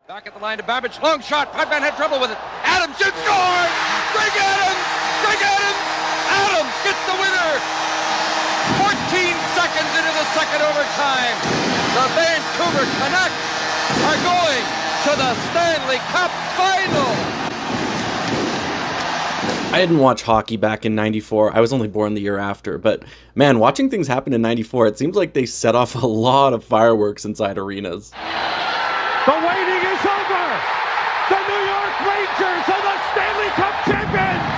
Back at the line to Babbage, long shot, Putman had trouble with it. Adams shoots, scores! Greg Adams! Greg Adams! Adams gets the winner! 14 seconds into the second overtime. The Vancouver Canucks are going to the Stanley Cup Final. I didn't watch hockey back in '94. I was only born the year after. But man, watching things happen in '94, it seems like they set off a lot of fireworks inside arenas. The waiting is over. The New York Rangers are the Stanley Cup champions.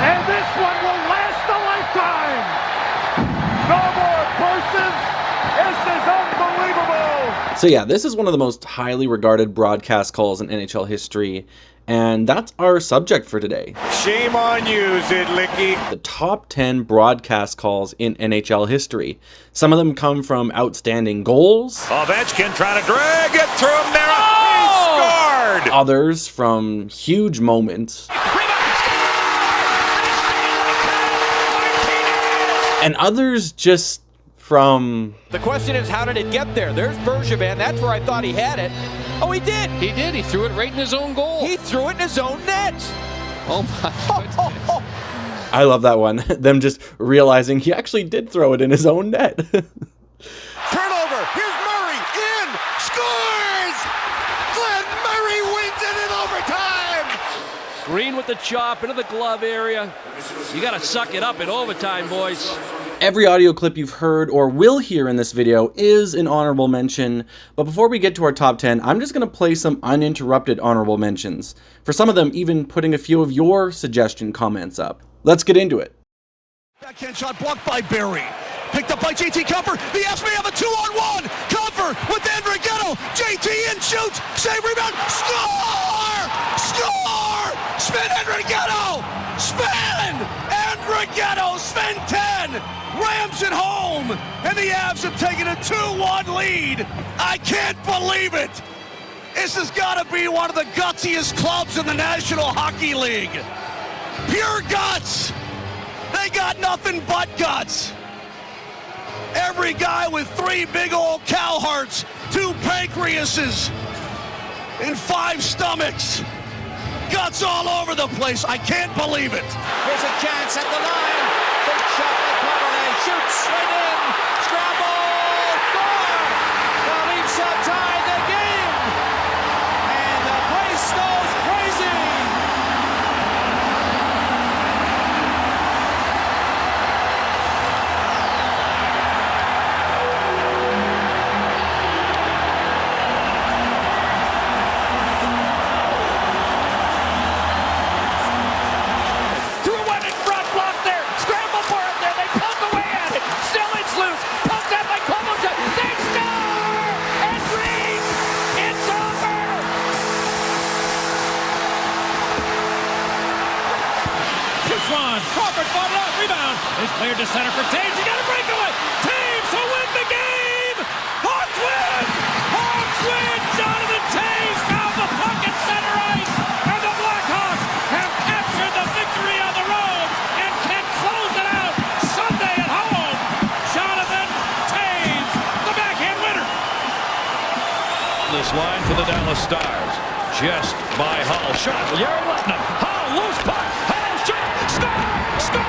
And this one will last a lifetime. No more curses. This is unbelievable. So yeah, this is one of the most highly regarded broadcast calls in NHL history. And that's our subject for today. Shame on you, Zidlicky. The top 10 broadcast calls in NHL history. Some of them come from outstanding goals. Ovechkin trying to drag it through him there. Oh! He scored! Others from huge moments. And others just from... The question is, how did it get there? There's Bergevin. That's where I thought he had it. Oh, he did. He did. He threw it right in his own goal. He threw it in his own net. Oh, my goodness. I love that one. Them just realizing he actually did throw it in his own net. Turnover. Here's Murray. In. Scores! Glenn Murray wins it in overtime. Green with the chop into the glove area. You got to suck it up in overtime, boys. Every audio clip you've heard or will hear in this video is an honorable mention, but before we get to our top 10, I'm just going to play some uninterrupted honorable mentions. For some of them, even putting a few of your suggestion comments up. Let's get into it. Backhand shot blocked by Barry. Picked up by JT Comfer. The Fs may have a 2-on-1. Comfer with Andrighetto. JT in, shoots. Save, rebound. Score! Score! Spin Andrighetto! Spin! Andrighetto! Spin 10! Rams it home! And the Avs have taken a 2-1 lead. I can't believe it! This has got to be one of the gutsiest clubs in the National Hockey League. Pure guts! They got nothing but guts. Every guy with 3 big old cow hearts, 2 pancreases, and 5 stomachs. Guts all over the place. I can't believe it. Here's a chance at the line. Big shot by Connolly. Shoots right in. Scramble. Score. The Leafs have tied the game. And the place goes crazy. Crawford fought it off, rebound. It's cleared to center for Taves. You got a breakaway. Taves to win the game. Hawks win. Hawks win. Jonathan Taves found the puck at center ice, and the Blackhawks have captured the victory on the road and can close it out Sunday at home. Jonathan Taves, the backhand winner. This line for the Dallas Stars, just by Hull. Shot, Yari Letton. Hull, loose puck. Hull, shot, score, score,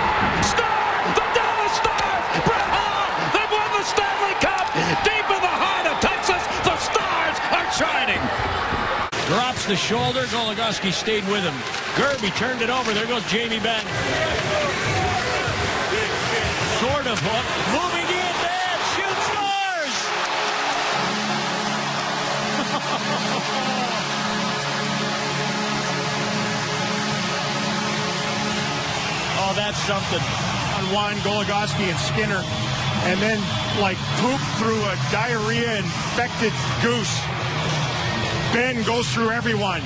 score. The Dallas Stars, Brett Hull, they've won the Stanley Cup. Deep in the heart of Texas, the Stars are shining. Drops the shoulder. Goligoski stayed with him. Gerby turned it over. There goes Jamie Benn. Sort of hook. Moving in there. Shoot, scores. Oh, that's something. Unwind Goligoski and Skinner, and then like poop through a diarrhea-infected goose. Ben goes through everyone,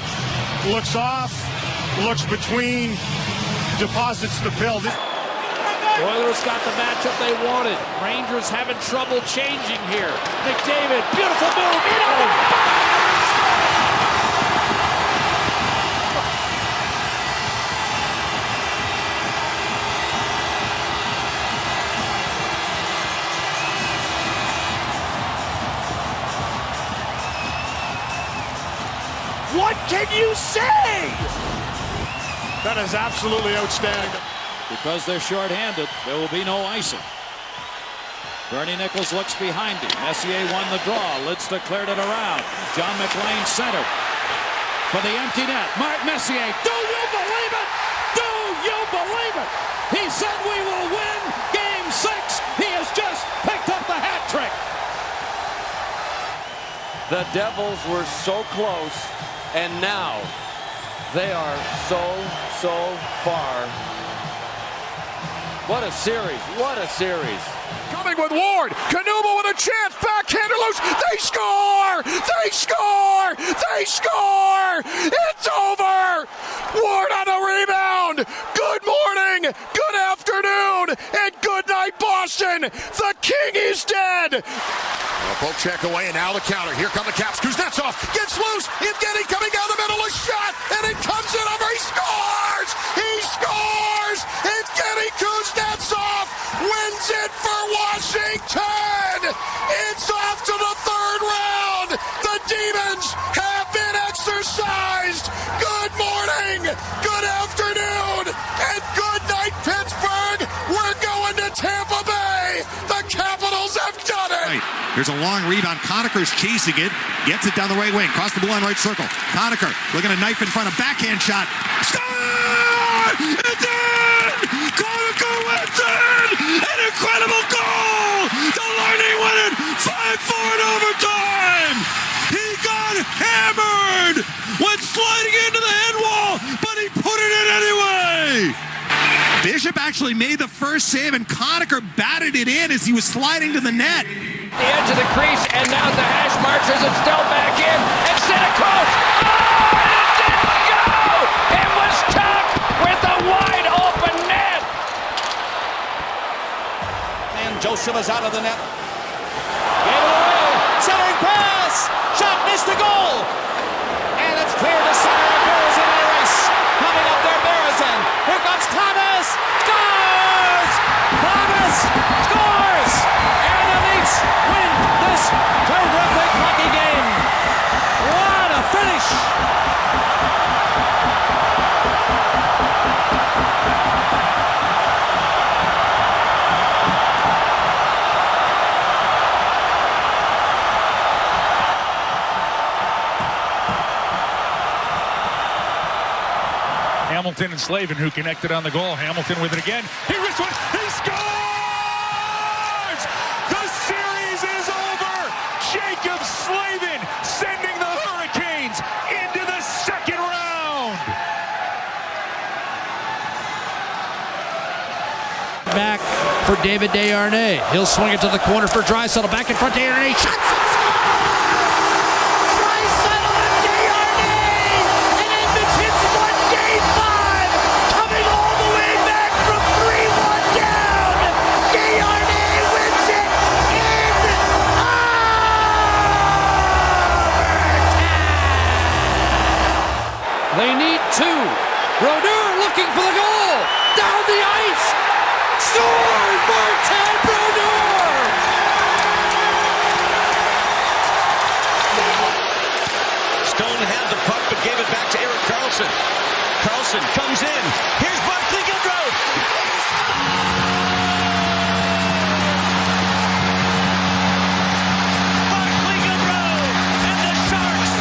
looks off, looks between, deposits the pill. Oilers got the matchup they wanted. Rangers having trouble changing here. McDavid, beautiful move. What can you say? That is absolutely outstanding. Because they're shorthanded, there will be no icing. Bernie Nichols looks behind him. Messier won the draw. Lidster cleared it around. John McLean centered for the empty net. Mark Messier, do you believe it? Do you believe it? He said we will win Game 6. He has just picked up the hat trick. The Devils were so close, and now they are so far. What a series. What a series. Coming with Ward. Honourable with a chance. Backhander loose. They score! They score! They score! It's over! Ward on the rebound. Good morning, good afternoon, and good night, Boston. The king is dead. Poke check away, and now the counter. Here come the Caps. Kuznetsov gets loose. Evgeny coming down the middle. A shot, and it comes in over. He scores! He scores! Evgeny Kuznetsov wins it for Washington! It's off to the third round! The Demons have been exercised! Good morning, good afternoon, and good night, Pittsburgh! We're going to Tampa Bay! The Capitals have done it! There's a long rebound. Conacher's chasing it. Gets it down the right wing. Across the blue line, right circle. Conacher looking at a knife in front. A backhand shot. Score! It's in! Conacher wins it! An incredible goal! Delaney won it! 5-4 in overtime! He got hammered! Went sliding into the head wall, but he put it in anyway! Bishop actually made the first save, and Conacher batted it in as he was sliding to the net. The edge of the crease, and now the hash marks as it's still back in, and Stamkos. Oh, and it didn't go! It was Tuck with a wide open net. And Joseph is out of the net. Gave it away. Centering pass. Shot missed the goal. And it's cleared to center. Berezin in a race. Coming up there, Berezin. Here comes Thomas. Scores! Thomas scores! And the Leafs win this terrific hockey game. What a finish! Hamilton and Slavin who connected on the goal. Hamilton with it again. He wrists one. He scores! The series is over. Jacob Slavin sending the Hurricanes into the second round. Back for David Desharnais. He'll swing it to the corner for Draisaitl. Back in front, Desharnais. Shots! They need two. Brodeur looking for the goal. Down the ice. Scored! Martin Brodeur! Stone had the puck, but gave it back to Erik Karlsson. Karlsson comes in. Here's Barclay Goodrow. Barclay Goodrow and the Sharks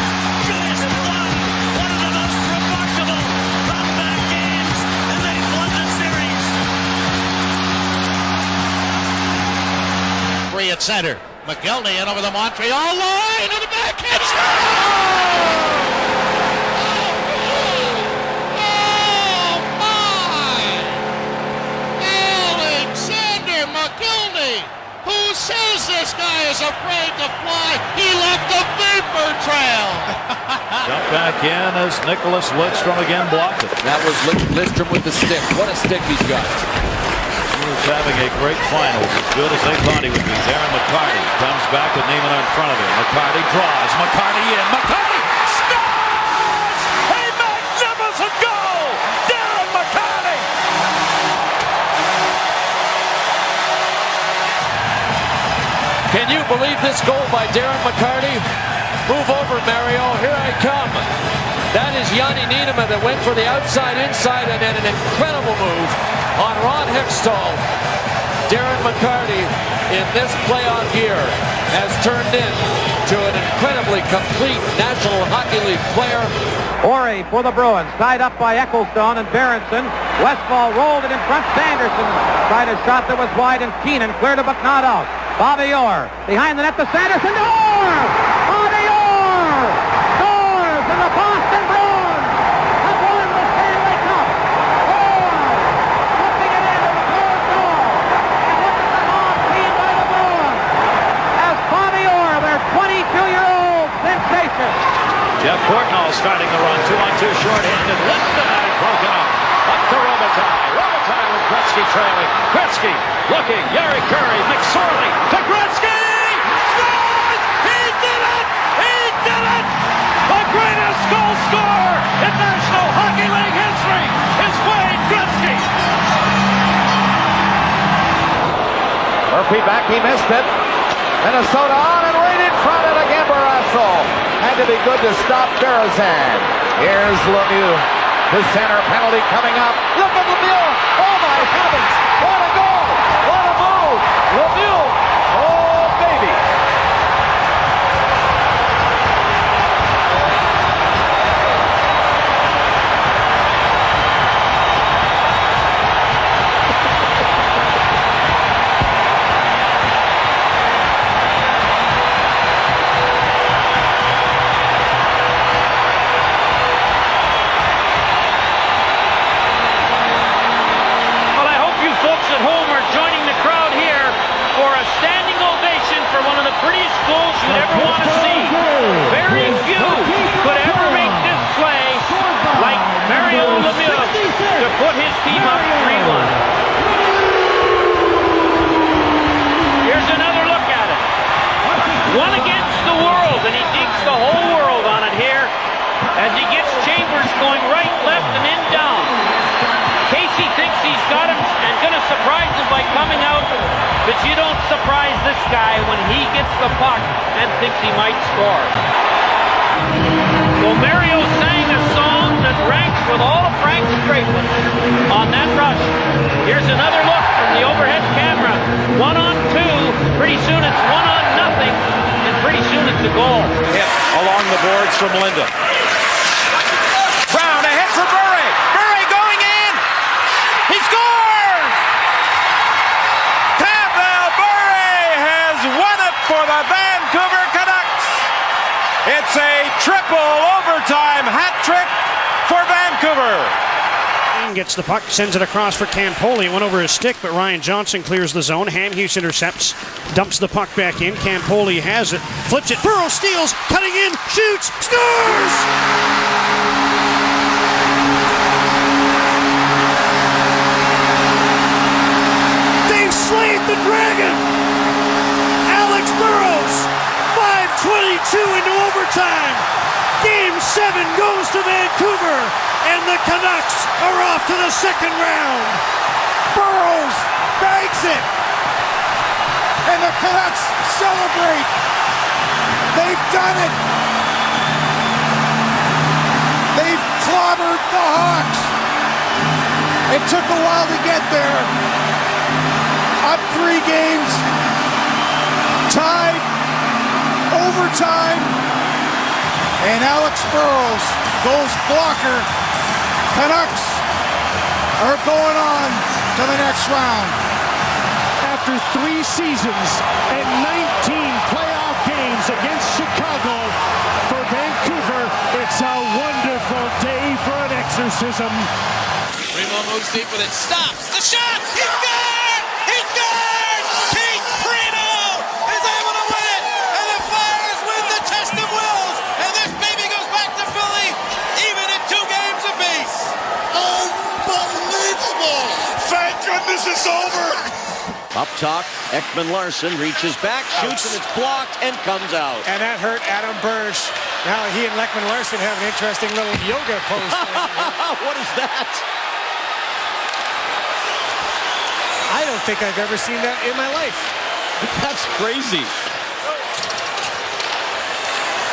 just won one of the most remarkable comeback games, and they've won the series. Free at center. McGillney in over the Montreal line and the backhand shot! Oh my! Alexander McGillney, who says this guy is afraid to fly? He left a vapor trail. Jump back in as Nicholas Lidstrom again blocked it. That was Lidstrom with the stick. What a stick he's got. He was having a great finals, as good as they thought he would be. Darren McCarty comes back with Neiman in front of him. McCarty draws. McCarty in. McCarty scores! A magnificent goal! Darren McCarty! Can you believe this goal by Darren McCarty? Move over, Mario. Here I come. is Yanni Niederman that went for the outside-inside and then an incredible move on Ron Hextall. Darren McCarty in this playoff year has turned into an incredibly complete National Hockey League player. Ori for the Bruins, tied up by Ecclestone and Berenson. Westfall rolled it in front. Sanderson tried a shot that was wide, and Keenan cleared it but not out. Bobby Orr behind the net to Sanderson. Orr! Bobby Orr scores, and the Boston Bruins have won the Stanley Cup. Orr flipping it into the closed goal. And look at the hog team by the Bruins as Bobby Orr, their 22-year-old sensation. Jeff Portnoy starting the run. 2-on-2 short-handed. Lifted out, broken up. Up to Robitaille. Robitaille with Gretzky trailing. Gretzky looking. Yari Curry. McSorley to Gretzky. Scores! He did it! He did it! The greatest goal scorer in National Hockey League history is Wayne Gretzky. Murphy back, he missed it. Minnesota on and right in front of the Gambarrasso. Had to be good to stop Berezan. Here's Lemieux. The center penalty coming up. Look at Lemieux. Oh my heavens. What a goal. What a move. Lemieux. Oh baby. At home are joining the crowd here for a standing ovation for one of the prettiest goals you'd ever want to see. Very few could ever make this play like Mario Lemieux to put his team up 3-1. Here's another look at it. One against the world, and he digs the whole world on it here as he gets Chambers going right, left, and in down. Casey thinks he's got him and going to surprise him by coming out, but you don't surprise this guy when he gets the puck and thinks he might score. Well, Mario sang a song that ranks with all of Frank's great ones on that rush. Here's another look from the overhead camera. 1-on-2. Pretty soon it's 1-on-0, and pretty soon it's a goal. Hit along the boards from Linda. Brown ahead for Bure. Bure going in. He scores! Pavel Bure has won it for the Vancouver Canucks. It's a triple overtime hat trick for Vancouver. Gets the puck, sends it across for Campoli. It went over his stick, but Ryan Johnson clears the zone. Hamhuis intercepts, dumps the puck back in. Campoli has it, flips it. Burrow steals, cutting in, shoots, scores! They've slayed the dragon! Alex Burrows, 5:22 into overtime. Game 7 goes to Vancouver, and the Canucks are off to the second round. Burrows bags it, and the Canucks celebrate. They've done it. They've clobbered the Hawks. It took a while to get there. Up 3 games, tied, overtime. And Alex Burrows goes blocker. Canucks are going on to the next round. After 3 seasons and 19 playoff games against Chicago, for Vancouver, it's a wonderful day for an exorcism. Primo moves deep with it, stops, the shot, he scored! He scored! Keith Primo is able to win it, and the Flyers win the test of wills, and this baby goes back to Philly, even at 2 games apiece. Unbelievable! Thank goodness it's over! Up top, Ekman-Larsson reaches back, shoots, and it's blocked and comes out. And that hurt Adam Burge. Now he and Ekman-Larsson have an interesting little yoga pose. What is that? I don't think I've ever seen that in my life. That's crazy.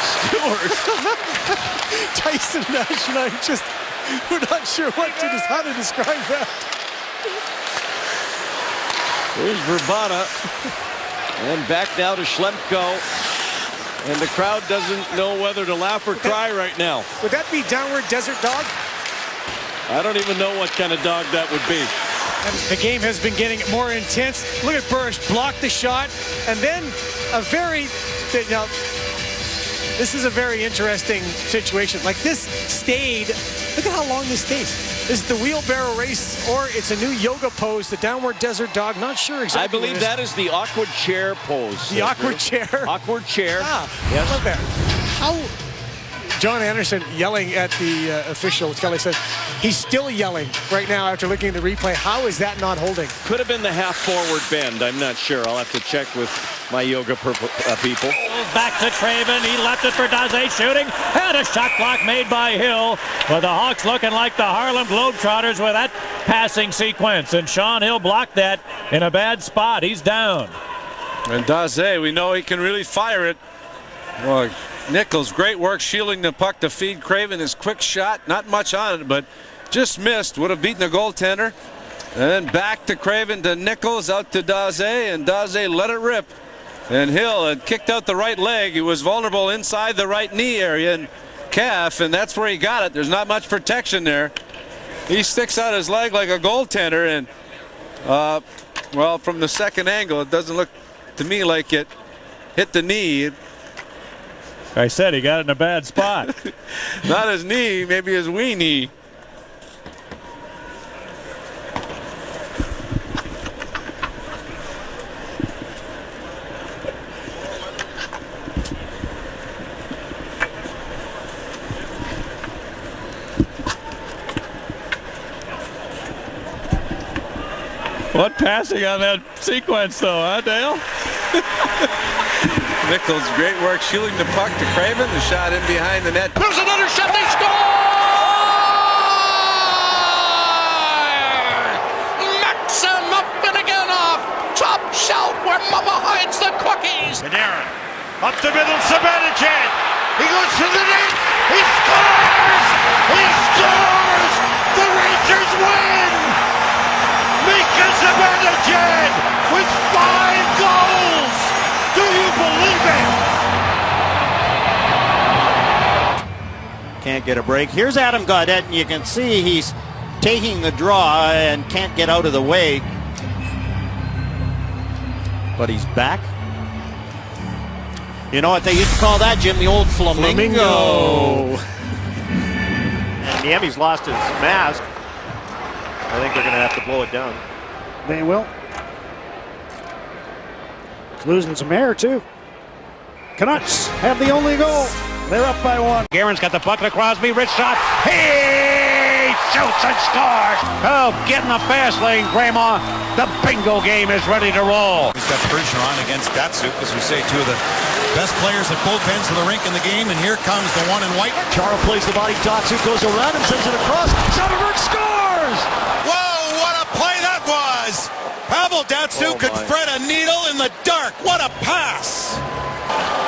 Stu scores. Tyson Nash and we're not sure how to describe that. Here's Verbata. And back now to Schlemko. And the crowd doesn't know whether to laugh or cry right now. Would that be downward desert dog? I don't even know what kind of dog that would be. And the game has been getting more intense. Look at Burris block the shot, and then now this is a very interesting situation. Like this stayed. Look at how long this stays. Is it the wheelbarrow race, or it's a new yoga pose, the downward desert dog? Not sure exactly. I believe that is the awkward chair pose. The awkward chair. Awkward chair. Ah, yes. I love that. How? John Anderson yelling at the official. Kelly says he's still yelling right now after looking at the replay. How is that not holding? Could have been the half forward bend. I'm not sure. I'll have to check with my yoga people. Back to Craven. He left it for Daze shooting. And a shot block made by Hill. But the Hawks looking like the Harlem Globetrotters with that passing sequence. And Sean Hill blocked that in a bad spot. He's down. And Daze, we know he can really fire it. Well, Nichols, great work shielding the puck to feed Craven. His quick shot, not much on it, but just missed. Would have beaten the goaltender. And then back to Craven to Nichols, out to Daze, and Daze let it rip. And Hill had kicked out the right leg. He was vulnerable inside the right knee area and calf, and that's where he got it. There's not much protection there. He sticks out his leg like a goaltender, and well, from the second angle, it doesn't look to me like it hit the knee. I said he got it in a bad spot. Not his knee, maybe his wee knee. What passing on that sequence, though, huh, Dale? Nichols, great work shielding the puck to Craven. The shot in behind the net. There's another shot. They score! Maxim up and again off. Top shelf where Mama hides the cookies. Panarin up the middle. Zibanejad. He goes to the net. He scores! He scores! The Rangers win! Mika Zibanejad with 5 goals! Do you believe it? Can't get a break. Here's Adam Gaudette, and you can see he's taking the draw and can't get out of the way. But he's back. You know what they used to call that, Jim? The old flamingo. And Niemi's lost his mask. I think they're going to have to blow it down. They will. He's losing some air, too. Canucks have the only goal. They're up by 1. Guerin's got the puck to Crosby. Rich shot. He shoots and scores. Oh, get in the fast lane, Grandma. The bingo game is ready to roll. He's got Bergeron against Datsuk, as we say, two of the best players at both ends of the rink in the game. And here comes the one in white. Chara plays the body. Datsuk goes around and sends it across. Soderberg scores! Whoa, what a play that was! Pavel Datsuk could thread a needle in the dark. What a pass!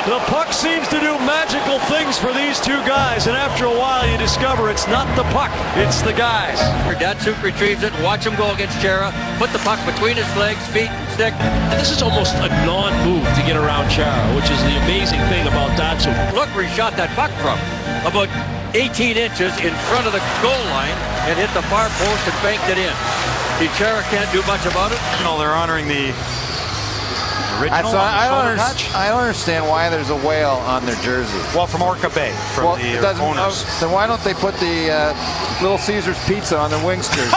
The puck seems to do magical things for these two guys, and after a while you discover it's not the puck, it's the guys. Datsuk retrieves it, watch him go against Chara, put the puck between his legs, feet, and stick. And this is almost a non-move to get around Chara, which is the amazing thing about Datsuk. Look where he shot that puck from. About 18 inches in front of the goal line and hit the far post and banked it in. Chara can't do much about it. They're honoring the original. I don't understand why there's a whale on their jersey. Well, from Orca Bay, from the owners. Then why don't they put the Little Caesars pizza on the Wings jersey?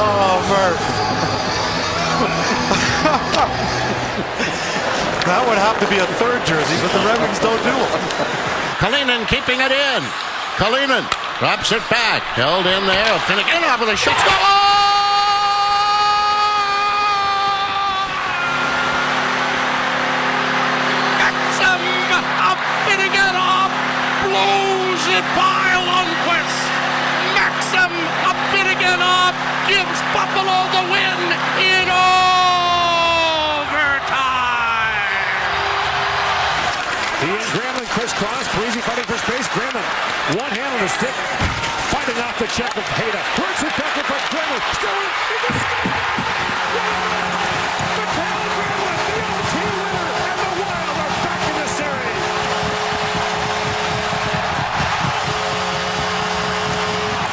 Oh, Murph. That would have to be a third jersey, but the Red Wings don't do it. Kalinin keeping it in. Kalinin drops it back. Held in there. Finnegan off with a shot. Maxim up Finnegan off. Blows it by Lundqvist. Maxim up Finnegan off. Gives Buffalo the win in overtime. He and Gremlin crisscross. Breezy fighting for space. Gremlin, one hand on the stick, fighting off the check of Hayda. Works it back in for Gremlin. Still in.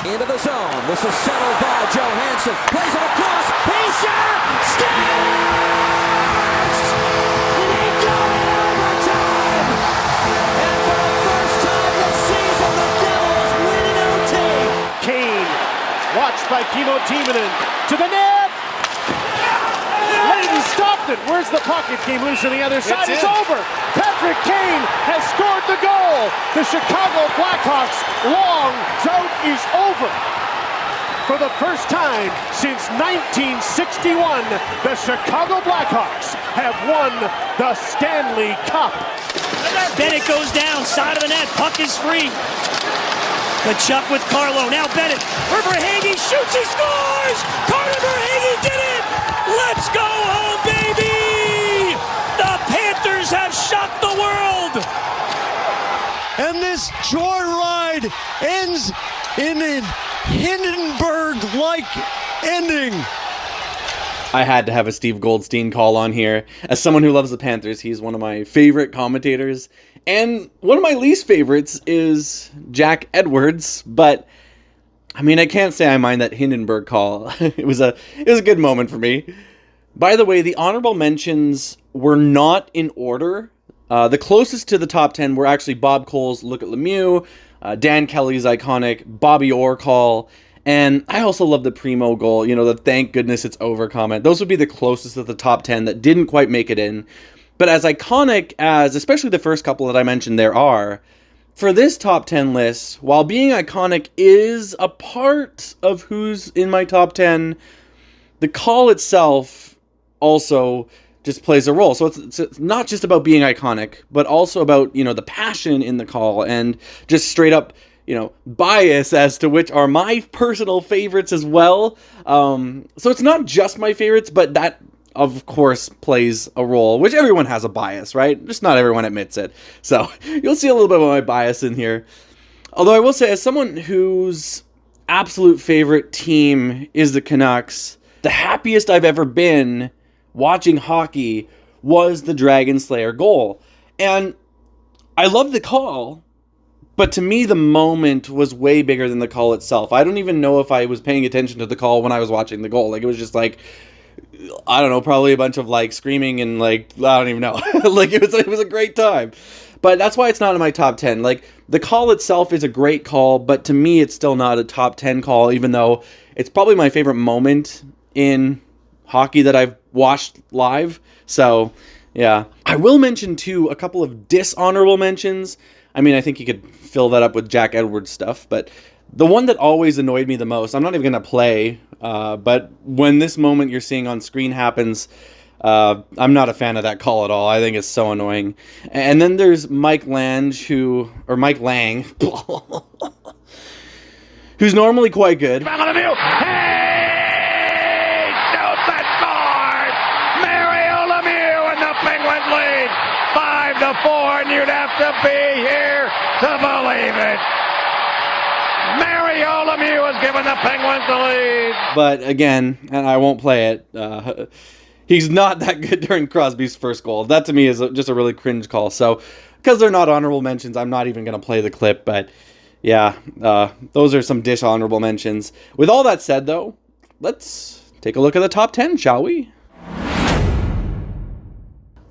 Into the zone. This is settled by Johansson. Plays it across. He shot! Scores! They go in overtime! And for the first time this season, the Devils win in OT. Kane, watched by Kimmo Timonen. To the net! Layton stopped it. Where's the puck? It came loose on the other side. It's over. Patrick Kane has scored the goal. The Chicago Blackhawks' long drought is over. For the first time since 1961, the Chicago Blackhawks have won the Stanley Cup. Bennett goes down, side of the net, puck is free. The chuck with Carlo, now Bennett. Verhaeghe shoots, he scores! Carter Verhaeghe did it! Let's go home, baby! The Panthers have shocked the world! And this joyride ends in a Hindenburg-like ending. I had to have a Steve Goldstein call on here. As someone who loves the Panthers, he's one of my favorite commentators. And one of my least favorites is Jack Edwards, but I mean, I can't say I mind that Hindenburg call. It was a good moment for me. By the way, the honorable mentions were not in order. The closest to the top 10 were actually Bob Cole's Look at Lemieux, Dan Kelly's iconic Bobby Orr call, and I also love the Primo goal, the thank goodness it's over comment. Those would be the closest of the top 10 that didn't quite make it in. But as iconic as, especially the first couple that I mentioned there are, for this top 10 list, while being iconic is a part of who's in my top 10, the call itself also just plays a role. So it's not just about being iconic, but also about, the passion in the call and just straight up, bias as to which are my personal favorites as well. So it's not just my favorites, but that, of course, plays a role, which everyone has a bias, right? Just not everyone admits it. So you'll see a little bit of my bias in here. Although I will say, as someone whose absolute favorite team is the Canucks, the happiest I've ever been watching hockey was the Dragon Slayer goal. And I love the call, but to me the moment was way bigger than the call itself. I don't even know if I was paying attention to the call when I was watching the goal. It was just I don't know, probably a bunch of screaming and I don't even know. It was a great time. But that's why it's not in my top 10. The call itself is a great call, but to me it's still not a top 10 call, even though it's probably my favorite moment in hockey that I've watched live. So, yeah. I will mention, too, a couple of dishonorable mentions. I mean, I think you could fill that up with Jack Edwards stuff, but the one that always annoyed me the most, I'm not even going to play, but when this moment you're seeing on screen happens, I'm not a fan of that call at all. I think it's so annoying. And then there's Mike Lang, who's normally quite good. Lead 5-4, and you'd have to be here to believe it. Mario Lemieux has given the Penguins the lead. But again, and I won't play it, he's not that good during Crosby's first goal. That to me is just a really cringe call. So because they're not honorable mentions, I'm not even going to play the clip. But yeah, those are some dishonorable mentions. With all that said, though, let's take a look at the top 10, shall we?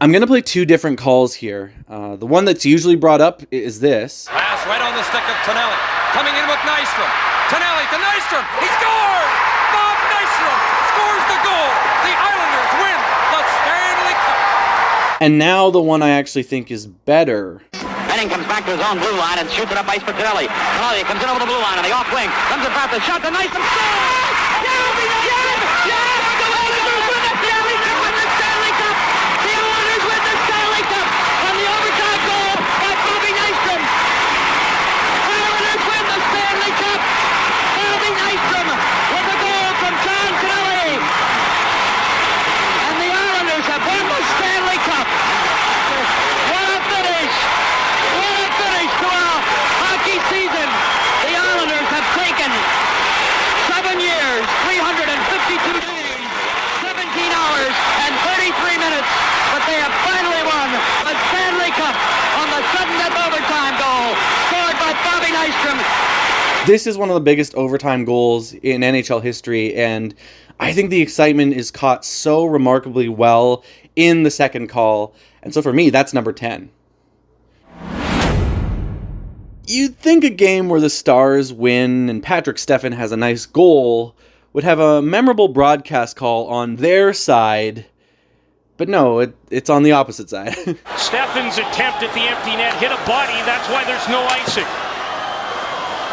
I'm going to play two different calls here. The one that's usually brought up is this. Pass right on the stick of Tonelli. Coming in with Nystrom. Tonelli to Nystrom. He scores! Bob Nystrom scores the goal. The Islanders win the Stanley Cup. And now the one I actually think is better. Benning comes back to his own blue line and shoots it up ice for Tonelli. Tonelli comes in over the blue line on the off wing. Comes in front of the shot to Nystrom. Scores! This is one of the biggest overtime goals in NHL history, and I think the excitement is caught so remarkably well in the second call, and so for me, that's number 10. You'd think a game where the Stars win and Patrick Steffen has a nice goal would have a memorable broadcast call on their side, but no, it's on the opposite side. Steffen's attempt at the empty net hit a body, that's why there's no icing.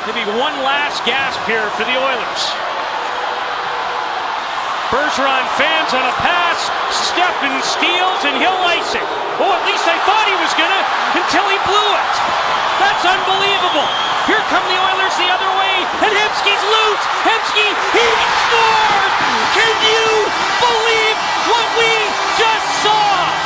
Maybe one last gasp here for the Oilers. Bergeron fans on a pass, Steffen steals and he'll ice it. Oh, at least I thought he was gonna until he blew it. That's unbelievable. Here come the Oilers the other way, and Hemsky's loose. Hemsky, he scored! Can you believe what we just saw?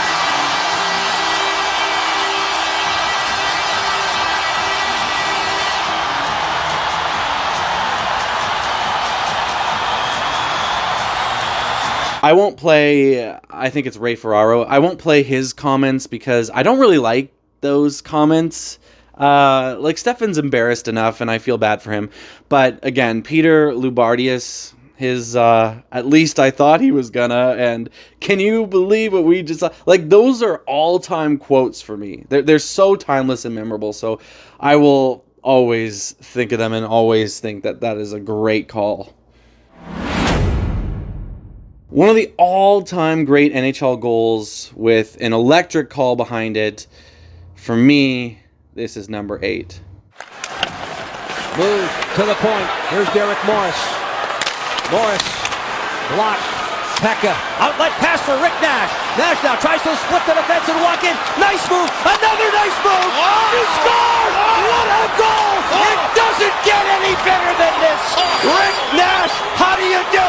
I won't play, I think it's Ray Ferraro, I won't play his comments because I don't really like those comments. Like, Steffen's embarrassed enough, and I feel bad for him. But, again, Peter Loubardias, his, at least I thought he was gonna, and can you believe what we just saw? Like, those are all-time quotes for me. They're so timeless and memorable, so I will always think of them and always think that that is a great call. One of the all-time great NHL goals with an electric call behind it, for me, this is number 8. Move to the point. Here's Derek Morris. Morris, block. Pekka, outlet pass for Rick Nash. Nash now tries to split the defense and walk in. Nice move. Another nice move. He scores. What a goal. It doesn't get any better than this. Rick Nash, how do you do?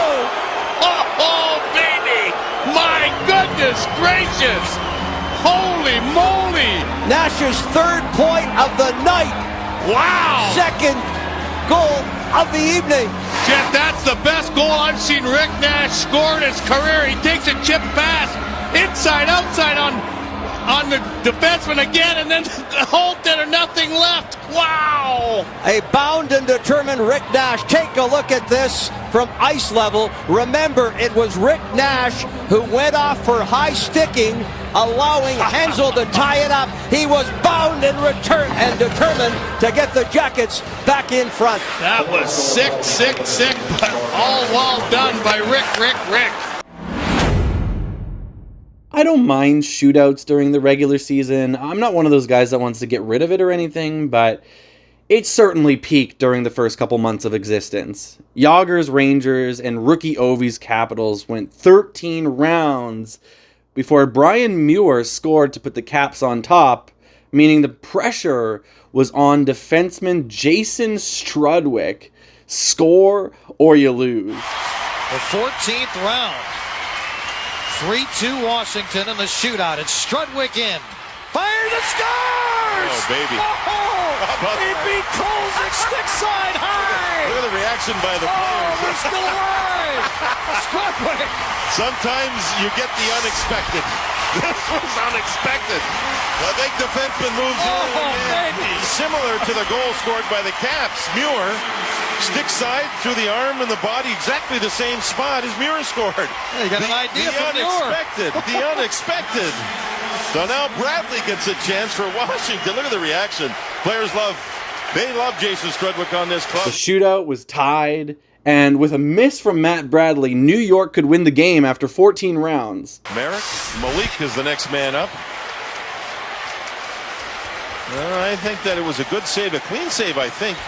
Oh, baby! My goodness gracious! Holy moly! Nash's third point of the night. Wow! Second goal of the evening. Jeff, that's the best goal I've seen Rick Nash score in his career. He takes a chip pass inside, outside on the defenseman again, and then Holton or nothing left. Wow! A bound and determined Rick Nash. Take a look at this from ice level. Remember, it was Rick Nash who went off for high sticking, allowing Hensel to tie it up. He was bound and determined to get the Jackets back in front. That was sick, but all well done by Rick. I don't mind shootouts during the regular season. I'm not one of those guys that wants to get rid of it or anything, but it certainly peaked during the first couple months of existence. Yager's Rangers and rookie Ovi's Capitals went 13 rounds before Brian Muir scored to put the Caps on top, meaning the pressure was on defenseman Jason Strudwick. Score or you lose. The 14th round. 3-2 Washington in the shootout. It's Strudwick in. Fires and scores! Oh, baby. He beat Kolzig stick side high! Look at the reaction by the players. We're still alive! Strudwick! Sometimes you get the unexpected. This was unexpected. The big defenseman moves in. Similar to the goal scored by the Caps. Muir, stick side through the arm and the body, exactly the same spot as Muir scored. Yeah, you got an idea from unexpected. The unexpected. So now Bradley gets a chance for Washington. Look at the reaction. Players love Jason Strudwick on this club. The shootout was tied, and with a miss from Matt Bradley, New York could win the game after 14 rounds. Malik is the next man up. I think that it was a good save, a clean save, I think.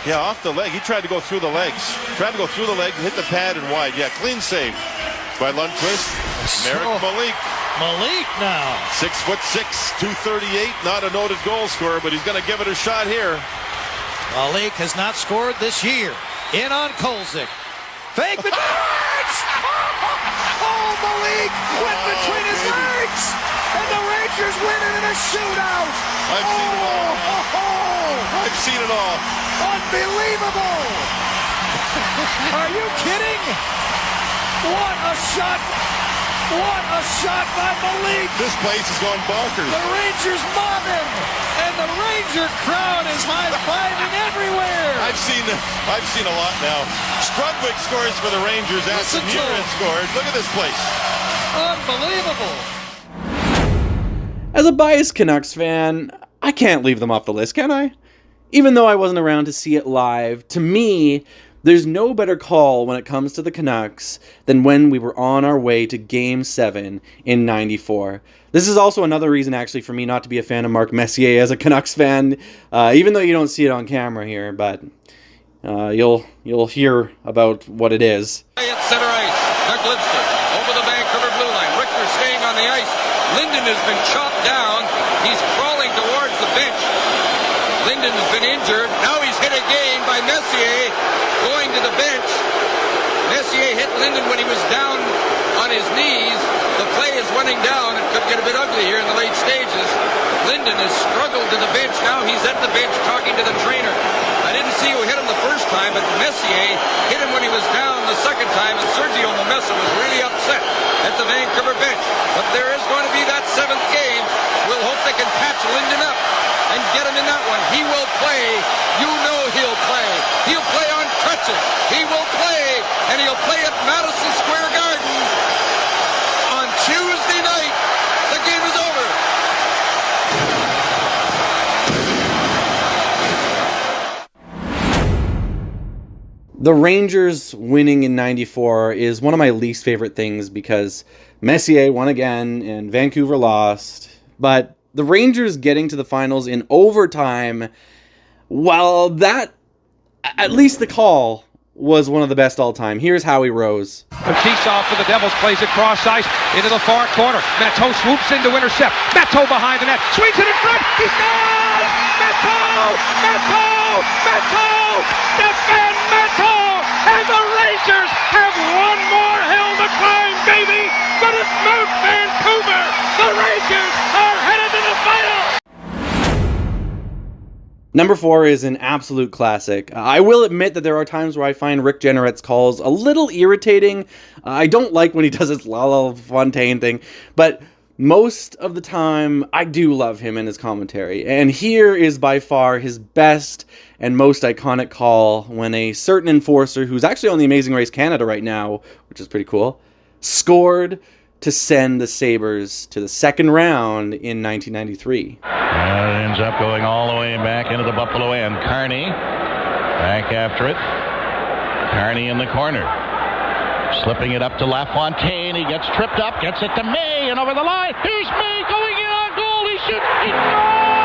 Yeah, off the leg. He tried to go through the legs. Hit the pad and wide. Yeah, clean save by Lundqvist. Malik. Malik now. 6'6", 238. Not a noted goal scorer, but he's going to give it a shot here. Malik has not scored this year. In on Kolzig. Fake, but oh, Malik went between his legs, and the Rangers win it in a shootout. I've seen it all. Unbelievable! Are you kidding? What a shot What a shot by Malik! This place is going bonkers. The Rangers mob him, and the Ranger crowd is high-fiving everywhere. I've seen a lot now. Strudwick scores for the Rangers after Murin scored. Look at this place. Unbelievable. As a biased Canucks fan, I can't leave them off the list, can I? Even though I wasn't around to see it live, to me, there's no better call when it comes to the Canucks than when we were on our way to Game 7 in '94. This is also another reason, actually, for me not to be a fan of Mark Messier as a Canucks fan, even though you don't see it on camera here, but you'll hear about what it is. At center ice, McLister over the Vancouver blue line. Richter staying on the ice. Linden has been chopped down. He's crawling towards the bench. Linden has been injured. Now he's hit again by Messier, going to the bench. Messier hit Linden when he was down on his knees. The play is running down. It could get a bit ugly here in the late stages. Linden has struggled to the bench. Now he's at the bench talking to the trainer. I didn't see who hit him the first time, but Messier hit him when he was down the second time, and Sergio Momesa was really upset at the Vancouver bench. But there is going to be that seventh game. We'll hope they can patch Linden up and get him in that one. He will play. You know he'll play. He'll play on crutches. He will play, and he'll play at Madison Square Garden on Tuesday night. The game is over. The Rangers winning in '94 is one of my least favorite things because Messier won again and Vancouver lost. But the Rangers getting to the finals in overtime, well, that, at least the call, was one of the best all time. Here's Howie Rose. Keesoff for the Devils plays it cross ice into the far corner. Matteau swoops in to intercept. Matteau behind the net. Swings it in front. He scores! Matteau! Matteau! Matteau! Defend Matteau! And the Rangers have one more hill to climb, baby! But it's Mount Vancouver! The Rangers are headed to the final! Number 4 is an absolute classic. I will admit that there are times where I find Rick Jeanneret's calls a little irritating. I don't like when he does his La La Fontaine thing, but most of the time I do love him and his commentary. And here is by far his best and most iconic call when a certain enforcer, who's actually on the Amazing Race Canada right now, which is pretty cool, scored to send the Sabres to the second round in 1993. It ends up going all the way back into the Buffalo end. Carney back after it. Carney in the corner. Slipping it up to LaFontaine. He gets tripped up, gets it to May, and over the line. Here's May going in on goal. He shoots. He scores!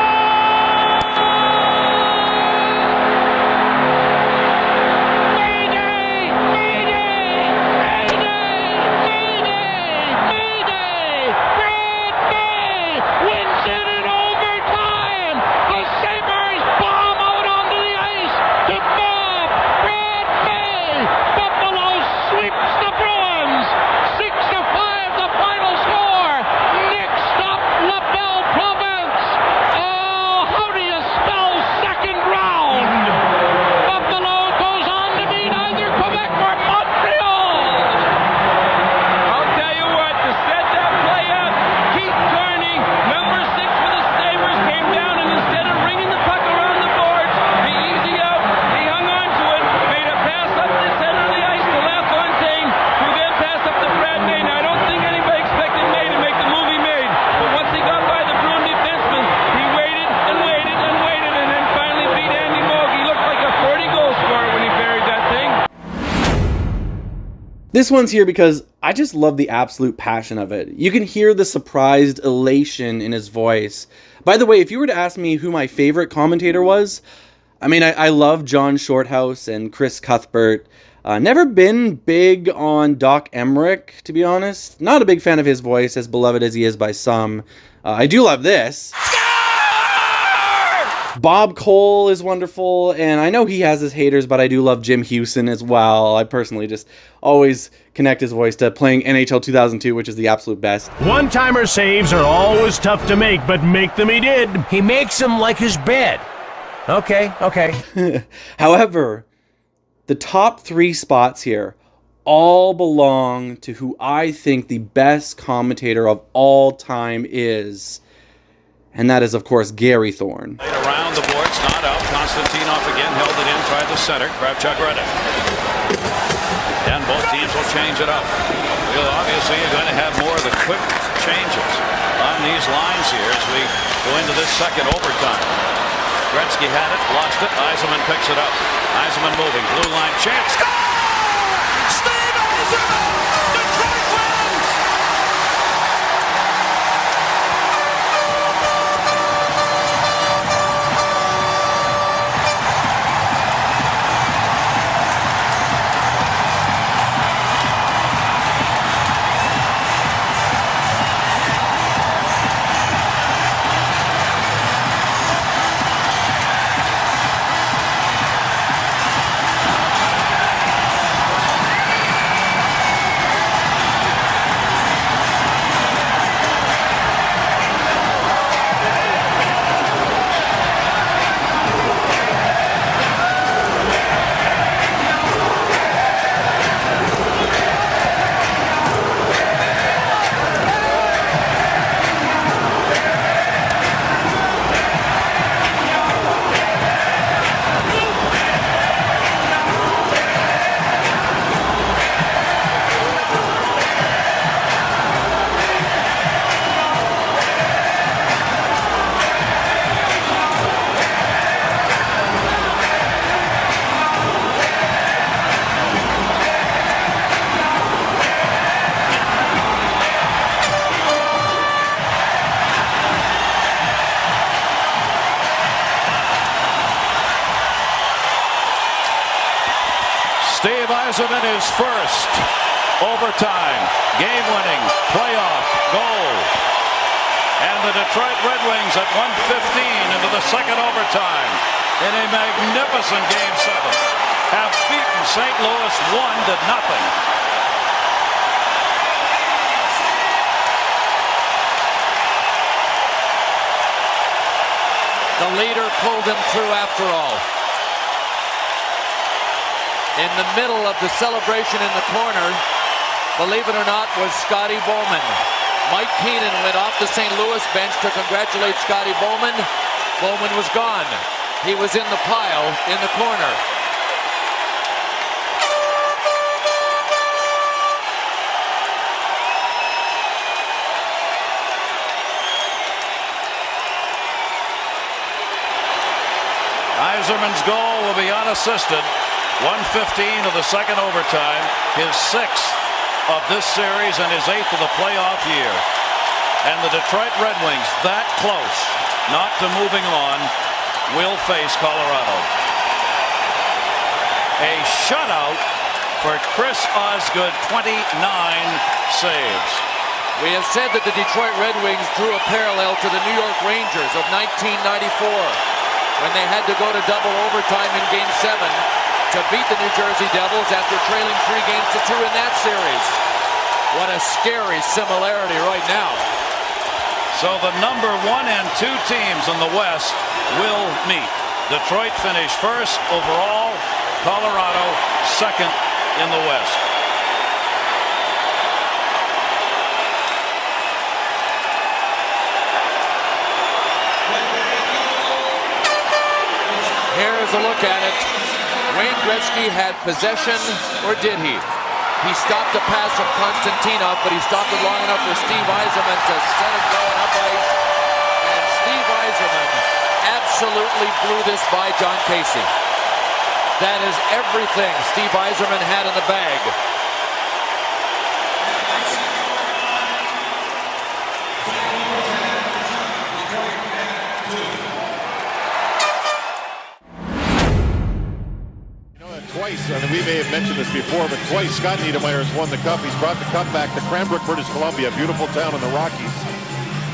This one's here because I just love the absolute passion of it. You can hear the surprised elation in his voice. By the way, if you were to ask me who my favorite commentator was, I love John Shorthouse and Chris Cuthbert. Never been big on Doc Emmerich, to be honest. Not a big fan of his voice, as beloved as he is by some. I do love this. Bob Cole is wonderful, and I know he has his haters, but I do love Jim Hewson as well. I personally just always connect his voice to playing NHL 2002, which is the absolute best. One-timer saves are always tough to make, but make them he did. He makes them like his bed. Okay. However, the top 3 spots here all belong to who I think the best commentator of all time is. And that is, of course, Gary Thorne. Around the boards, not out. Konstantinov again held it in, tried the center. Kravchuk read it. And both teams will change it up. Well, obviously, you're going to have more of the quick changes on these lines here as we go into this second overtime. Gretzky had it, lost it. Yzerman picks it up. Yzerman moving. Blue line chance. Score! Steve Yzerman! Detroit wins! Steve Yzerman is first overtime, game-winning playoff goal. And the Detroit Red Wings at 1:15 into the second overtime in a magnificent Game 7 have beaten St. Louis 1-0. The leader pulled him through after all. In the middle of the celebration in the corner, believe it or not, was Scotty Bowman. Mike Keenan went off the St. Louis bench to congratulate Scotty Bowman. Bowman was gone. He was in the pile in the corner. Yzerman's goal will be unassisted. 1:15 of the second overtime, his 6th of this series and his 8th of the playoff year. And the Detroit Red Wings, that close, not to moving on, will face Colorado. A shutout for Chris Osgood, 29 saves. We have said that the Detroit Red Wings drew a parallel to the New York Rangers of 1994 when they had to go to double overtime in Game 7 to beat the New Jersey Devils after trailing 3-2 in that series. What a scary similarity right now. So the number 1 and 2 teams in the West will meet. Detroit finished first overall, Colorado second in the West. Here's a look at it. Wayne Gretzky had possession, or did he? He stopped a pass from Konstantinov, but he stopped it long enough for Steve Yzerman to set it going up ice. And Steve Yzerman absolutely blew this by John Casey. That is everything Steve Yzerman had in the bag. Twice, and we may have mentioned this before, but twice Scott Niedermayer has won the cup. He's brought the cup back to Cranbrook, British Columbia, a beautiful town in the Rockies.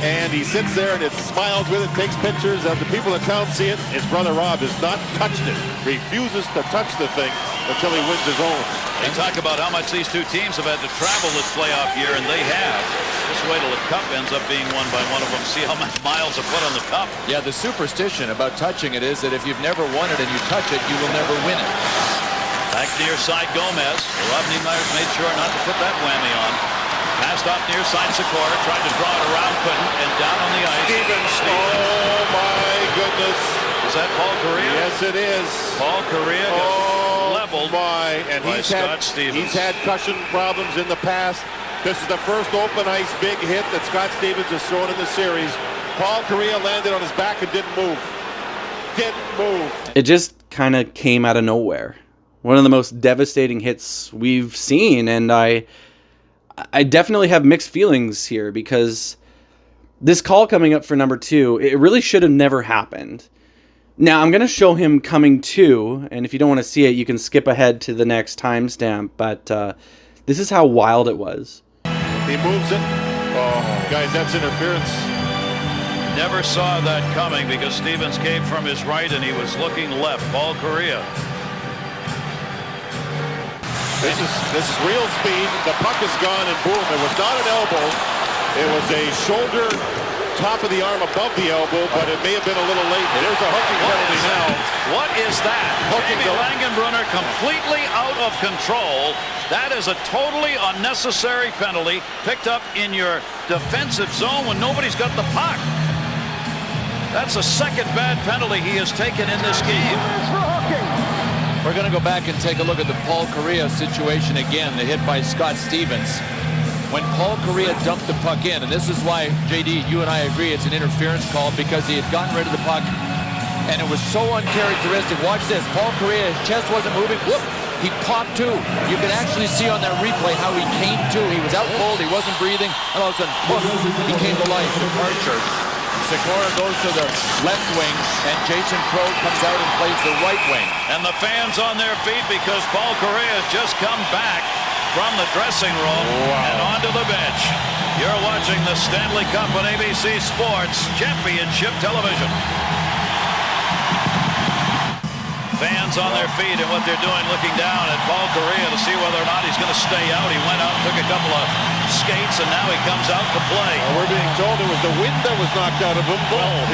And he sits there and smiles with it, takes pictures of the people in town see it. His brother Rob has not touched it, refuses to touch the thing until he wins his own. They talk about how much these two teams have had to travel this playoff year, and they have. Just wait till the cup ends up being won by one of them. See how much miles are put on the cup. Yeah, the superstition about touching it is that if you've never won it and you touch it, you will never win it. Back near side Gomez. Rob Niemeyer's made sure not to put that whammy on. Passed off near side Sikora. Tried to draw it around, couldn't. And down on the ice. Stevens. Oh my goodness. Is that Paul Kariya? Yes, it is. Paul Kariya got leveled by Scott Stevens. He's had concussion problems in the past. This is the first open ice big hit that Scott Stevens has thrown in the series. Paul Kariya landed on his back and didn't move. It just kind of came out of nowhere. One of the most devastating hits we've seen, and I definitely have mixed feelings here because this call coming up for number 2, it really should have never happened. Now, I'm going to show him coming to, and if you don't want to see it, you can skip ahead to the next timestamp, but this is how wild it was. He moves it. Oh, guys, that's interference. Never saw that coming because Stevens came from his right and he was looking left. Paul Kariya. This is real speed. The puck is gone and boom. It was not an elbow. It was a shoulder, top of the arm above the elbow, but it may have been a little late. There's a hooking penalty now. What is that? Jamie Langenbrunner completely out of control. That is a totally unnecessary penalty picked up in your defensive zone when nobody's got the puck. That's the second bad penalty he has taken in this game. We're going to go back and take a look at the Paul Kariya situation again, the hit by Scott Stevens. When Paul Kariya dumped the puck in, and this is why, JD, you and I agree it's an interference call because he had gotten rid of the puck, and it was so uncharacteristic. Watch this. Paul Kariya, his chest wasn't moving. Whoop! He popped to. You can actually see on that replay how he came to. He was out cold. He wasn't breathing. And all of a sudden, whoop, he came to life. Departure. Sikora goes to the left wing, and Jason Crow comes out and plays the right wing. And the fans on their feet because Paul Kariya has just come back from the dressing room and onto the bench. You're watching the Stanley Cup on ABC Sports Championship Television. Fans on their feet and what they're doing, looking down at Paul Kariya to see whether or not he's going to stay out. He went out, took a couple of skates, and now he comes out to play. We're being told it was the wind that was knocked out of him. Bull.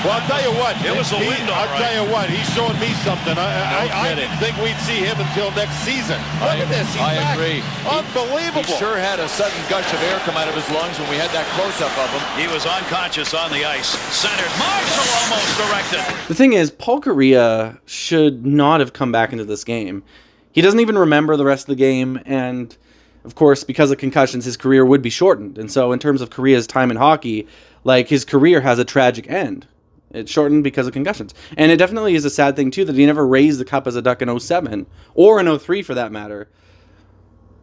Well, I'll tell you what. It was the wind, all right. I'll tell you what. He's showing me something. I didn't think we'd see him until next season. Look at this. He's back. Agree. Unbelievable. He sure had a sudden gush of air come out of his lungs when we had that close-up of him. He was unconscious on the ice. Centered. Marshall almost directed. The thing is, Paul Kariya should not have come back into this game. He doesn't even remember the rest of the game, and of course, because of concussions, his career would be shortened. And so in terms of Kariya's time in hockey, like, his career has a tragic end. It's shortened because of concussions. And it definitely is a sad thing, too, that he never raised the cup as a Duck in 07, or in 03 for that matter.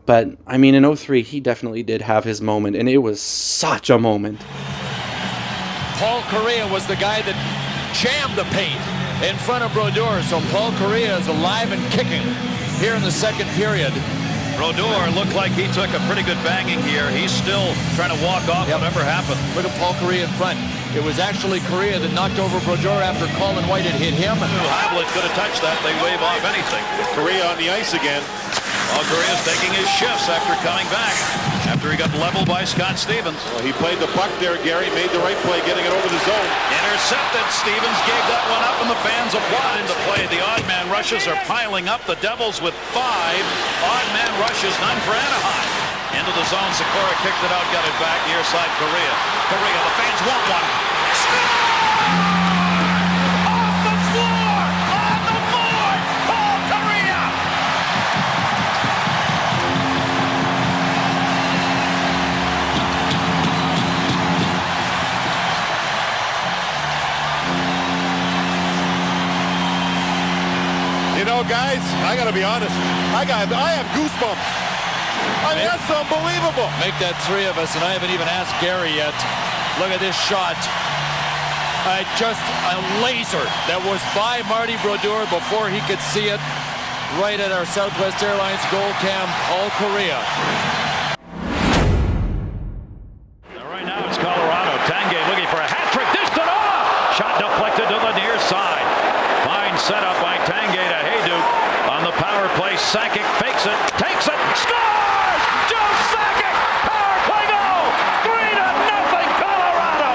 But, I mean, in 03, he definitely did have his moment, and it was such a moment. Paul Kariya was the guy that jammed the paint in front of Brodeur, so Paul Kariya is alive and kicking here in the second period. Brodeur looked like he took a pretty good banging here. He's still trying to walk off whatever happened. Look at Paul Kariya in front. It was actually Kariya that knocked over Brodeur after Colin White had hit him. Hamlet could have touched that. They wave off anything. Kariya on the ice again. Paul Kariya's taking his shifts after coming back, after he got leveled by Scott Stevens. Well, he played the puck there, Gary, made the right play, getting it over the zone. Intercepted. Stevens gave that one up, and the fans applaud into play. The odd man rushes are piling up. The Devils with 5 odd man rushes, none for Anaheim. Into the zone, Sikora kicked it out, got it back, near side Kariya. Kariya, the fans want one. Score! Off the floor! On the board! Paul Kariya! You know, guys, I got to be honest. I have goosebumps. I mean, that's unbelievable. Make that 3 of us, and I haven't even asked Gary yet. Look at this shot. Just a laser that was by Marty Brodeur before he could see it. Right at our Southwest Airlines goal cam, Paul Kariya. Right now it's Colorado. Tanguay looking for a hat trick. Dished it off. Shot deflected to the near side. Fine setup by Tanguay to Hayduk on the power play. Sakic fakes it, takes it, scores! Joe Sakic! Power play goal! 3-0 Colorado!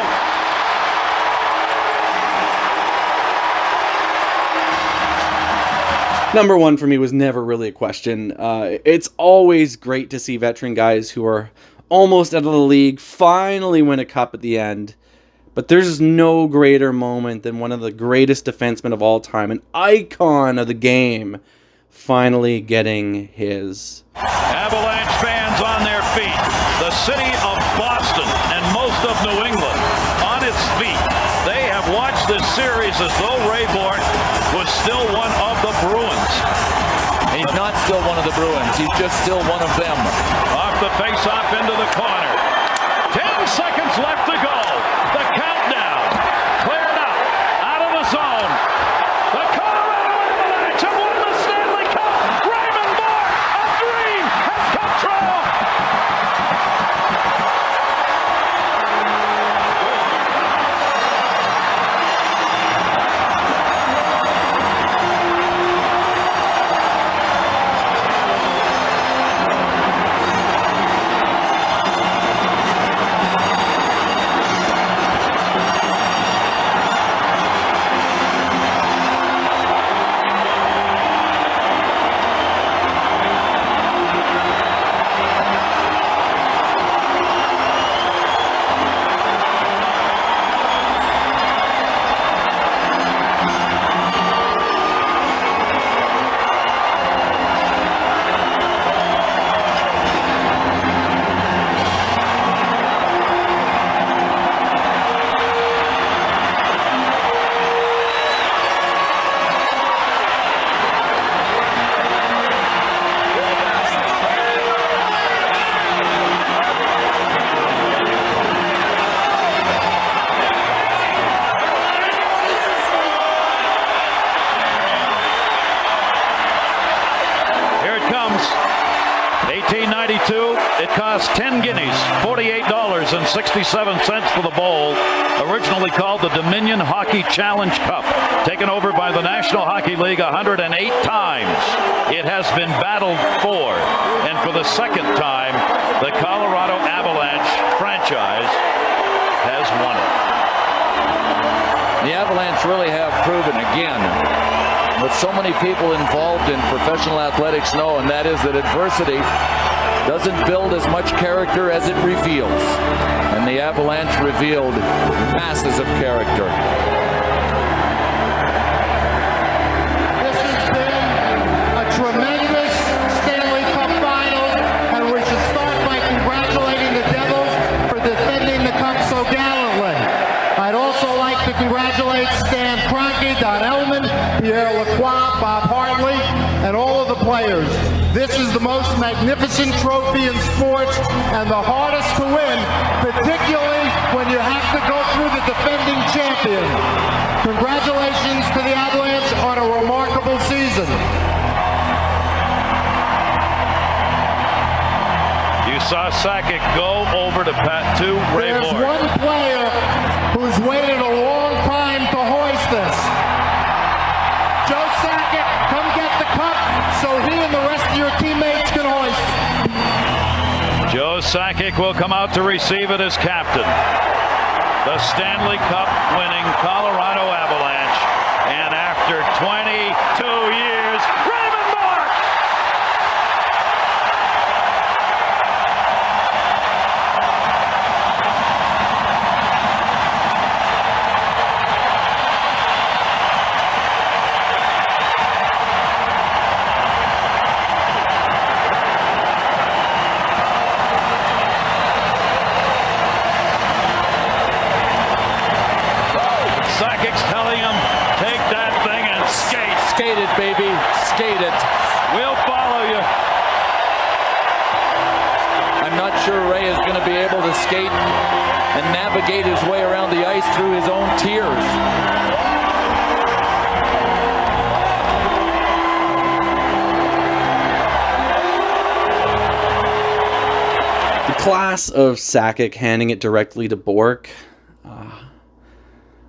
number one for me was never really a question. It's always great to see veteran guys who are almost out of the league finally win a cup at the end. But there's no greater moment than one of the greatest defensemen of all time, an icon of the game, finally getting his. Avalanche fans on their feet. The city of Boston and most of New England on its feet. They have watched this series as though Ray Bourque was still one of the Bruins. He's not still one of the Bruins. He's just still one of them. Off the face-off into the corner. 10 seconds left to go. The countdown. Cleared out of the zone. The Colorado Avalanche have won the Stanley Cup. Raymond Bourque, a dream has come true. It cost 10 guineas, $48.67 for the bowl, originally called the Dominion Hockey Challenge Cup, taken over by the National Hockey League 108 times. It has been battled for, and for the second time, the Colorado Avalanche franchise has won it. The Avalanche really have proven again what so many people involved in professional athletics know, and that is that adversity doesn't build as much character as it reveals. And the Avalanche revealed masses of character. This has been a tremendous Stanley Cup final, and we should start by congratulating the Devils for defending the Cup so gallantly. I'd also like to congratulate Stan Kroenke, Don Ellman, Pierre Lacroix, Bob Hartley, and all of the players. This is the most magnificent trophy in sports and the hardest to win, particularly when you have to go through the defending champion. Congratulations to the Avalanche on a remarkable season. You saw Sakic go over to Ray Bourque. There's one player who's waited a long time to hoist this. Joe Sakic, come get the cup so he and the rest of your teammates can hoist. Joe Sakic will come out to receive it as captain. The Stanley Cup winning Colorado Avalanche. And after 22 years, Raymond Bourque! Sakic's telling him, take that thing and skate. Skate it, baby. Skate it. We'll follow you. I'm not sure Ray is going to be able to skate and navigate his way around the ice through his own tears. The class of Sakic handing it directly to Bourque.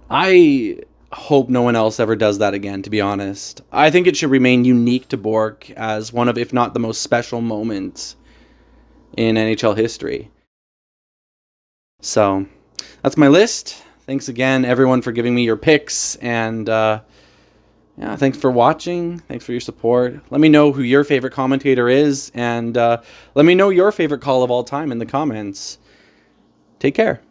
I hope no one else ever does that again, to be honest. I think it should remain unique to Bourque as one of, if not the most special moments in NHL history. So, that's my list. Thanks again, everyone, for giving me your picks. And, yeah, thanks for watching. Thanks for your support. Let me know who your favorite commentator is, and let me know your favorite call of all time in the comments. Take care.